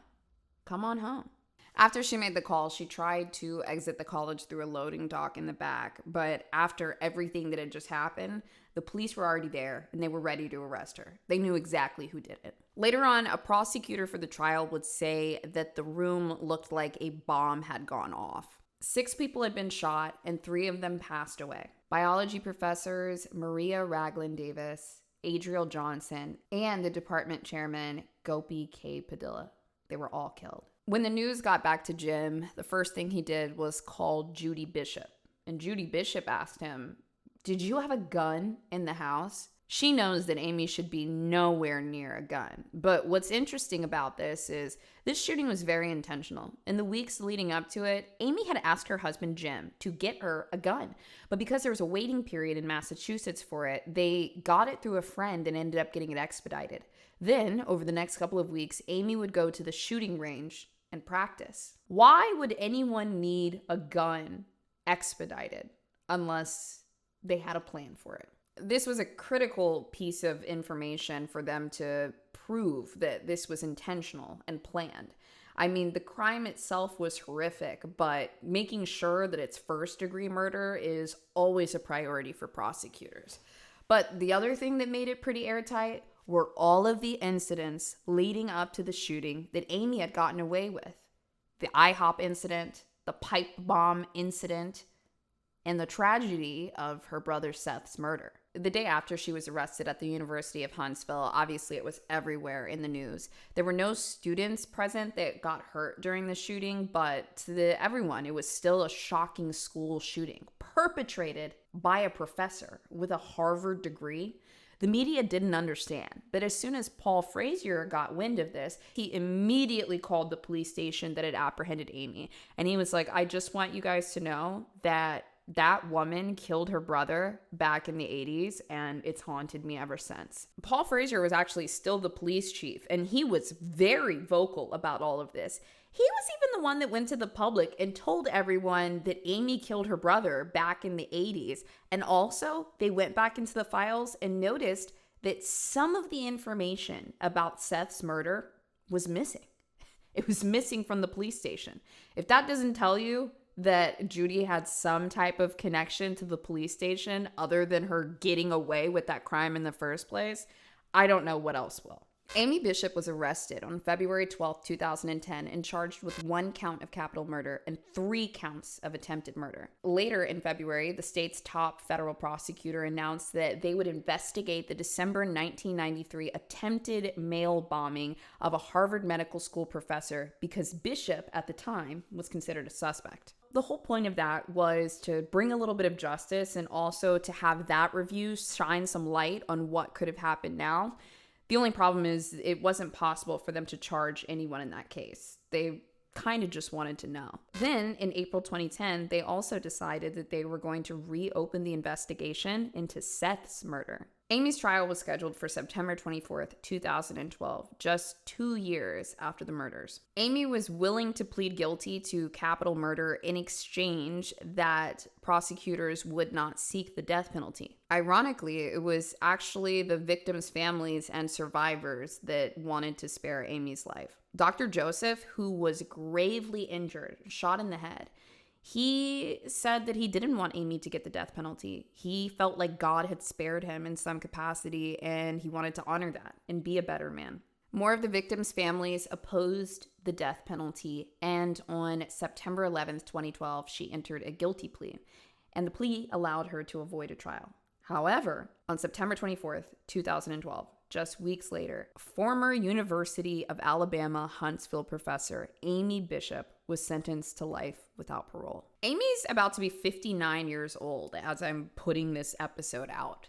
come on home." After she made the call, she tried to exit the college through a loading dock in the back, but after everything that had just happened, the police were already there and they were ready to arrest her. They knew exactly who did it. Later on, a prosecutor for the trial would say that the room looked like a bomb had gone off. 6 people had been shot and 3 of them passed away. Biology professors Maria Ragland Davis, Adriel Johnson, and the department chairman Gopi K. Padilla. They were all killed. When the news got back to Jim, the first thing he did was call Judy Bishop. And Judy Bishop asked him, "Did you have a gun in the house?" She knows that Amy should be nowhere near a gun. But what's interesting about this is this shooting was very intentional. In the weeks leading up to it, Amy had asked her husband Jim to get her a gun. But because there was a waiting period in Massachusetts for it, they got it through a friend and ended up getting it expedited. Then, over the next couple of weeks, Amy would go to the shooting range and practice. Why would anyone need a gun expedited unless they had a plan for it? This was a critical piece of information for them to prove that this was intentional and planned. I mean, the crime itself was horrific, but making sure that it's first-degree murder is always a priority for prosecutors. But the other thing that made it pretty airtight were all of the incidents leading up to the shooting that Amy had gotten away with. The IHOP incident, the pipe bomb incident, and the tragedy of her brother Seth's murder. The day after she was arrested at the University of Huntsville, obviously it was everywhere in the news. There were no students present that got hurt during the shooting, but to everyone, it was still a shocking school shooting perpetrated by a professor with a Harvard degree. The media didn't understand, but as soon as Paul Frazier got wind of this, he immediately called the police station that had apprehended Amy. And he was like, "I just want you guys to know that woman killed her brother back in the 80s, and it's haunted me ever since." Paul Frazier was actually still the police chief, and he was very vocal about all of this. He was even the one that went to the public and told everyone that Amy killed her brother back in the 80s. And also, they went back into the files and noticed that some of the information about Seth's murder was missing. It was missing from the police station. If that doesn't tell you that Judy had some type of connection to the police station other than her getting away with that crime in the first place, I don't know what else will. Amy Bishop was arrested on February 12, 2010 and charged with 1 count of capital murder and 3 counts of attempted murder. Later in February, the state's top federal prosecutor announced that they would investigate the December 1993 attempted mail bombing of a Harvard Medical School professor because Bishop, at the time, was considered a suspect. The whole point of that was to bring a little bit of justice and also to have that review shine some light on what could have happened now. The only problem is it wasn't possible for them to charge anyone in that case. They kind of just wanted to know. Then in April 2010, they also decided that they were going to reopen the investigation into Seth's murder. Amy's trial was scheduled for September 24th, 2012, just 2 years after the murders. Amy was willing to plead guilty to capital murder in exchange that prosecutors would not seek the death penalty. Ironically, it was actually the victims' families and survivors that wanted to spare Amy's life. Dr. Joseph, who was gravely injured, shot in the head, he said that he didn't want Amy to get the death penalty. He felt like God had spared him in some capacity, and he wanted to honor that and be a better man. More of the victims' families opposed the death penalty, and on September 11th, 2012, she entered a guilty plea, and the plea allowed her to avoid a trial. However, on September 24th, 2012, just weeks later, former University of Alabama Huntsville professor Amy Bishop was sentenced to life without parole. Amy's about to be 59 years old as I'm putting this episode out.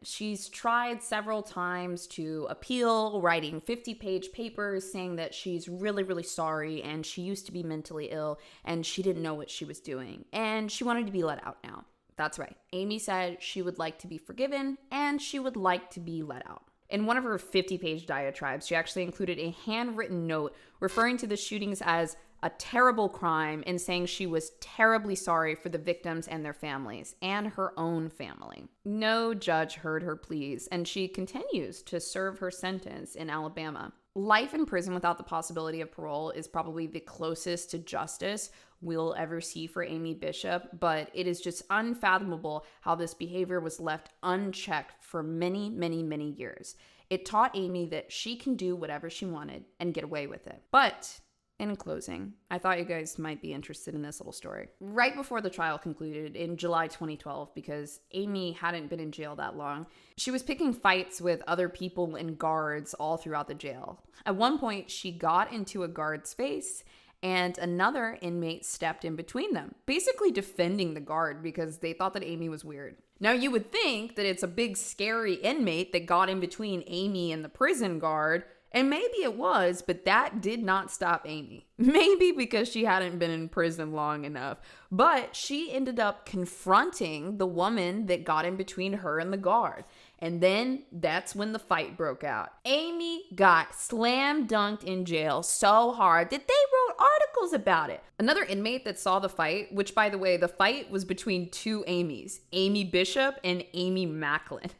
She's tried several times to appeal, writing 50-page papers saying that she's really, really sorry and she used to be mentally ill and she didn't know what she was doing and she wanted to be let out now. That's right. Amy said she would like to be forgiven and she would like to be let out. In one of her 50-page diatribes, she actually included a handwritten note referring to the shootings as a terrible crime and saying she was terribly sorry for the victims and their families and her own family. No judge heard her pleas, and she continues to serve her sentence in Alabama. Life in prison without the possibility of parole is probably the closest to justice we'll ever see for Amy Bishop, but it is just unfathomable how this behavior was left unchecked for many, many, many years. It taught Amy that she can do whatever she wanted and get away with it. But in closing, I thought you guys might be interested in this little story. Right before the trial concluded in July 2012, because Amy hadn't been in jail that long, she was picking fights with other people and guards all throughout the jail. At one point, she got into a guard's face, and another inmate stepped in between them, basically defending the guard because they thought that Amy was weird. Now, you would think that it's a big, scary inmate that got in between Amy and the prison guard, and maybe it was, but that did not stop Amy. Maybe because she hadn't been in prison long enough. But she ended up confronting the woman that got in between her and the guard. And then that's when the fight broke out. Amy got slam dunked in jail so hard that they wrote articles about it. Another inmate that saw the fight, which by the way, the fight was between two Amys, Amy Bishop and Amy Macklin.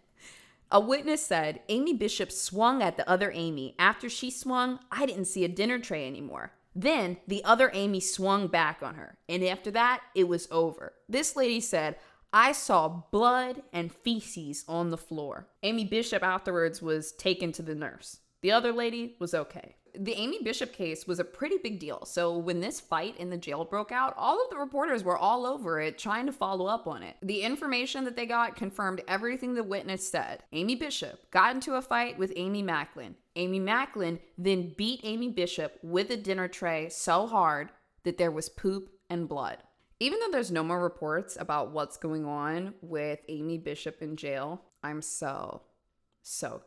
A witness said, Amy Bishop swung at the other Amy. After she swung, I didn't see a dinner tray anymore. Then the other Amy swung back on her. And after that, it was over. This lady said, I saw blood and feces on the floor. Amy Bishop afterwards was taken to the nurse. The other lady was okay. The Amy Bishop case was a pretty big deal. So when this fight in the jail broke out, all of the reporters were all over it trying to follow up on it. The information that they got confirmed everything the witness said. Amy Bishop got into a fight with Amy Macklin. Amy Macklin then beat Amy Bishop with a dinner tray so hard that there was poop and blood. Even though there's no more reports about what's going on with Amy Bishop in jail, I'm so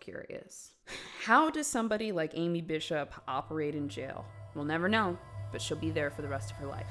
curious. How does somebody like Amy Bishop operate in jail? We'll never know, but she'll be there for the rest of her life.